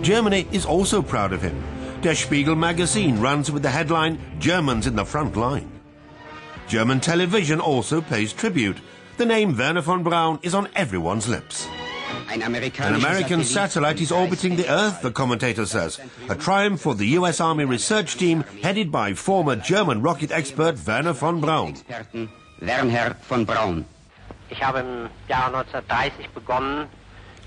Germany is also proud of him. Der Spiegel magazine runs with the headline, "Germans in the front line." German television also pays tribute. The name Wernher von Braun is on everyone's lips. An American satellite is orbiting the Earth, the commentator says. A triumph for the US Army research team headed by former German rocket expert Wernher von Braun. Wernher von Braun.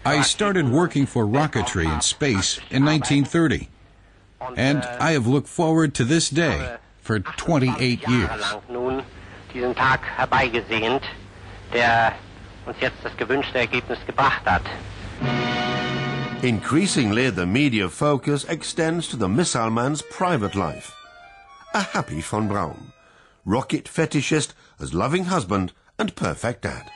I started working for rocketry in space in 1930, and I have looked forward to this day for 28 years. Increasingly, the media focus extends to the missile man's private life. A happy von Braun, rocket fetishist as loving husband and perfect dad.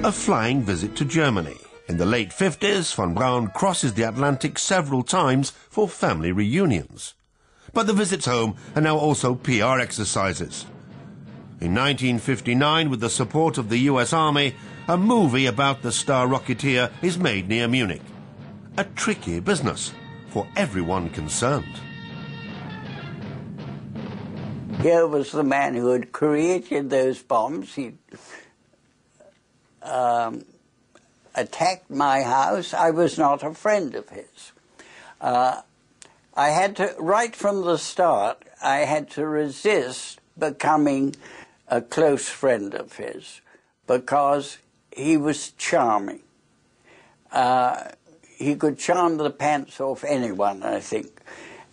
A flying visit to Germany. In the late 50s, von Braun crosses the Atlantic several times for family reunions. But the visits home are now also PR exercises. In 1959, with the support of the US Army, a movie about the star rocketeer is made near Munich. A tricky business for everyone concerned. Here was the man who had created those bombs. He attacked my house. I was not a friend of his. I had to, right from the start, I had to resist becoming a close friend of his because he was charming. He could charm the pants off anyone, I think.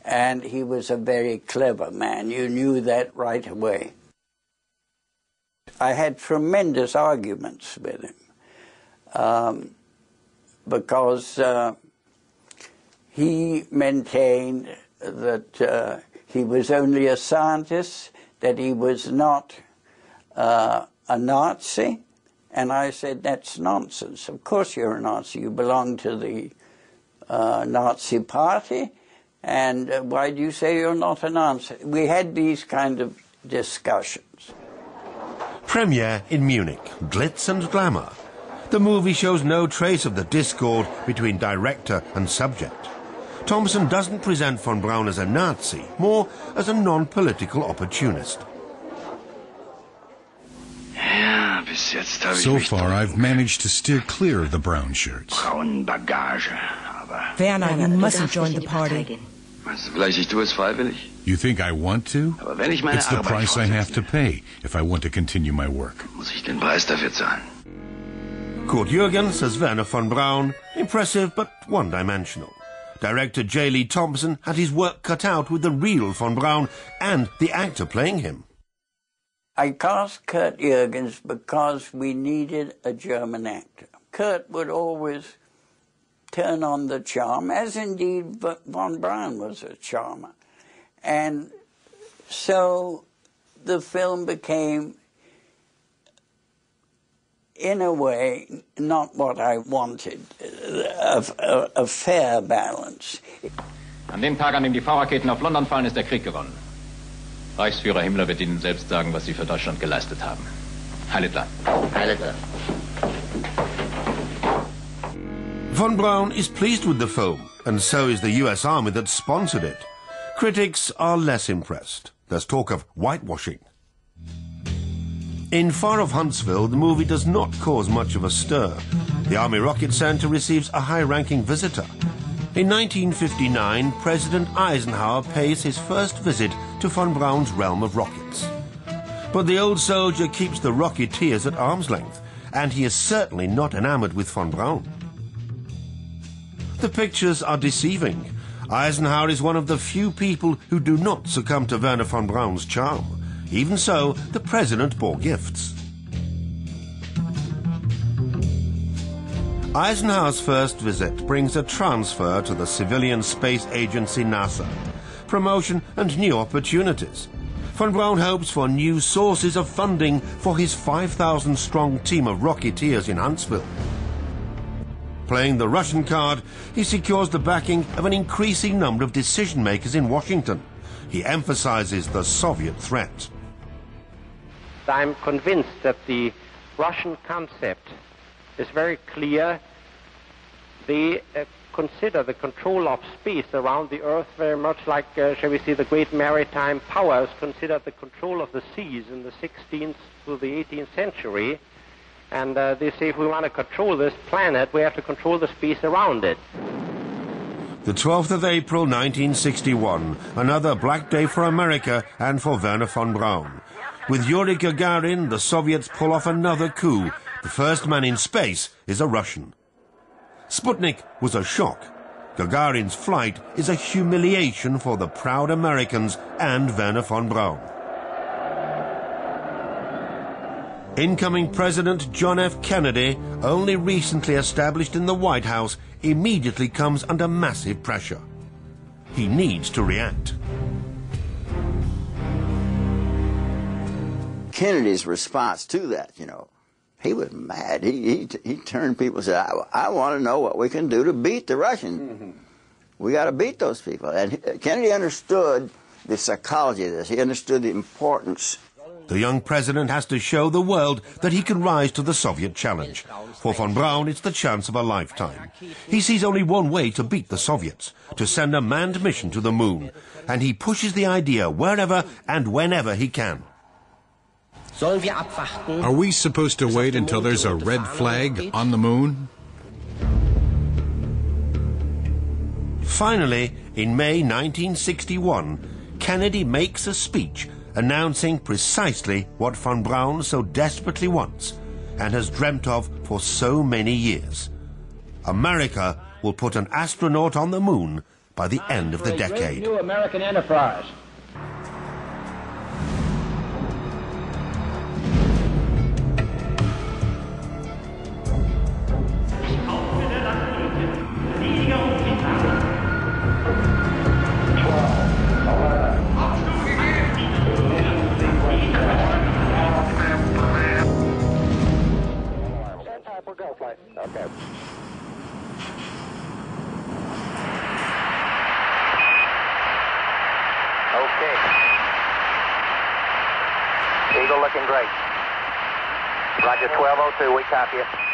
And he was a very clever man. You knew that right away. I had tremendous arguments with him. Because he maintained that he was only a scientist, that he was not a Nazi, and I said, that's nonsense. Of course you're a Nazi. You belong to the Nazi party, and why do you say you're not a Nazi? We had these kind of discussions. Premiere in Munich, glitz and glamour. The movie shows no trace of the discord between director and subject. Thompson doesn't present von Braun as a Nazi, more as a non-political opportunist. So far, I've managed to steer clear of the brown shirts. Werner, you mustn't join the party. You think I want to? It's the price I have to pay if I want to continue my work. Kurt Jürgens as Wernher von Braun, impressive but one-dimensional. Director J. Lee Thompson had his work cut out with the real von Braun and the actor playing him. I cast Kurt Jürgens because we needed a German actor. Kurt would always turn on the charm, as indeed von Braun was a charmer. And so the film became, in a way, not what I wanted, a fair balance. An dem Tag, an dem die V-Raketen auf London fallen, ist der Krieg gewonnen. Reichsführer Himmler wird Ihnen selbst sagen, was Sie für Deutschland geleistet haben. Heil Hitler. Heil Hitler. Von Braun is pleased with the film, and so is the US Army that sponsored it. Critics are less impressed. There's talk of whitewashing. In far off Huntsville, the movie does not cause much of a stir. The Army Rocket Center receives a high-ranking visitor. In 1959, President Eisenhower pays his first visit to von Braun's realm of rockets. But the old soldier keeps the Rocketeers at arm's length, and he is certainly not enamored with von Braun. The pictures are deceiving. Eisenhower is one of the few people who do not succumb to Wernher von Braun's charm. Even so, the president bore gifts. Eisenhower's first visit brings a transfer to the civilian space agency NASA, promotion and new opportunities. Von Braun hopes for new sources of funding for his 5,000-strong team of Rocketeers in Huntsville. Playing the Russian card, he secures the backing of an increasing number of decision-makers in Washington. He emphasizes the Soviet threat. I'm convinced that the Russian concept is very clear. They consider the control of space around the Earth very much like, shall we say, the great maritime powers considered the control of the seas in the 16th to the 18th century. And they say if we want to control this planet, we have to control the space around it. The 12th of April 1961, another black day for America and for Wernher von Braun. With Yuri Gagarin, the Soviets pull off another coup. The first man in space is a Russian. Sputnik was a shock. Gagarin's flight is a humiliation for the proud Americans and Wernher von Braun. Incoming President John F. Kennedy, only recently established in the White House, immediately comes under massive pressure. He needs to react. Kennedy's response to that, he was mad. He turned people and said, I want to know what we can do to beat the Russians. We got to beat those people. And Kennedy understood the psychology of this. He understood the importance. The young president has to show the world that he can rise to the Soviet challenge. For von Braun, it's the chance of a lifetime. He sees only one way to beat the Soviets, to send a manned mission to the moon. And he pushes the idea wherever and whenever he can. Are we supposed to wait until there's a red flag on the moon? Finally, in May 1961, Kennedy makes a speech announcing precisely what von Braun so desperately wants and has dreamt of for so many years. America will put an astronaut on the moon by the end of the decade. New American enterprise. Okay. Okay. Eagle looking great. Roger, 1202, we copy you.